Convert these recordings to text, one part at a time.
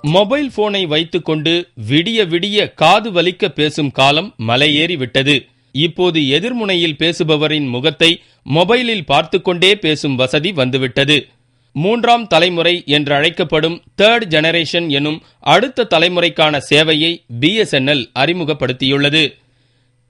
Mobile போனை வைத்துக்கொண்டு விடிய விடிய காது வலிக்க பேசும் காலம் மலையேறிவிட்டது. இப்போது எதிர்முனையில் பேசுபவரின் முகத்தை மொபைலில் பார்த்துக்கொண்டே பேசும் வசதி வந்துவிட்டது. 3ஆம் தலைமுறை என்று அழைக்கப்படும் தேர்ட் ஜெனரேஷன் எனும் அடுத்த தலைமுறைக்கான சேவையை BSNL அறிமுகப்படுத்தியுள்ளது.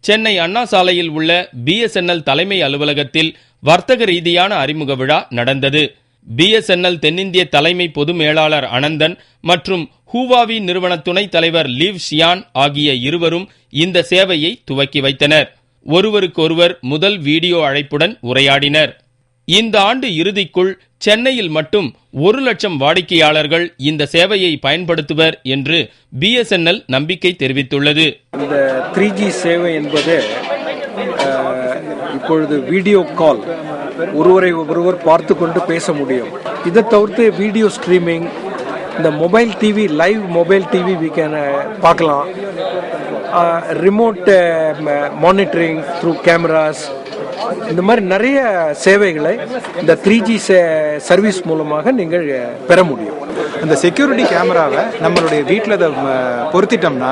சென்னை அண்ணா சாலையில் உள்ள BSNL தலைமை அலுவலகத்தில் வர்த்தக ரீதியான அறிமுக விழா நடந்தது. BSNL தென்னிந்திய தலைமை பொது மேலாளர் அனந்தன் மற்றும் ஹூவாவி நிறுவன துணைத் தலைவர் லிவ் ஷியான் ஆகிய இருவரும் இந்த சேவையை துவக்கி வைத்தனர். ஒருவருக்கொருவர் முதல் வீடியோ அழைப்புடன் உரையாடினர். இந்த ஆண்டு இறுதிக்குள் சென்னையில் மட்டும் 1 லட்சம் வாடிக்கையாளர்கள் இந்த சேவையை பயன்படுத்துவர் என்று BSNL நம்பிக்கை தெரிவித்துள்ளது. இந்த 3G சேவை என்பது இப்பொழுது வீடியோ கால், ஒருவர் பார்த்து கொண்டு பேச முடியும். இதை தவிர்த்து வீடியோ ஸ்ட்ரீமிங், இந்த mobile TV, live mobile TV பார்க்கலாம். ரிமோட் மானிட்டரிங் த்ரூ கேமராஸ், இந்த மாதிரி நிறைய சேவைகளை இந்த 3G சர்வீஸ் மூலமாக நீங்கள் பெற முடியும். அந்த செக்யூரிட்டி கேமராவை நம்மளுடைய வீட்டில் பொருத்திட்டோம்னா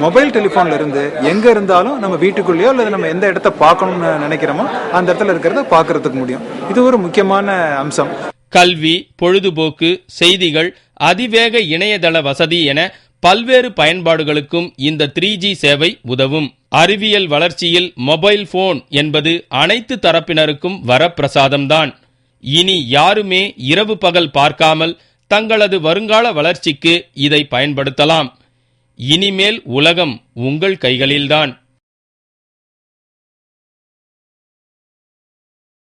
மொபைல் டெலிஃபோன்ல இருந்து எங்கே இருந்தாலும் நம்ம வீட்டுக்குள்ளேயோ அல்லது நம்ம எந்த இடத்த பார்க்கணும்னு நினைக்கிறோமோ அந்த இடத்துல இருக்கிறத பார்க்கறதுக்கு முடியும். இது ஒரு முக்கியமான அம்சம். கல்வி, பொழுதுபோக்கு, செய்திகள், அதிவேக இணையதள வசதி என பல்வேறு பயன்பாடுகளுக்கும் இந்த 3G சேவை உதவும். அறிவியல் வளர்ச்சியில் மொபைல் போன் என்பது அனைத்து தரப்பினருக்கும் வரப்பிரசாதம்தான். இனி யாருமே இரவு பகல் பார்க்காமல் தங்களது வருங்கால வளர்ச்சிக்கு இதை பயன்படுத்தலாம். இனிமேல் உலகம் உங்கள் கைகளில்தான்.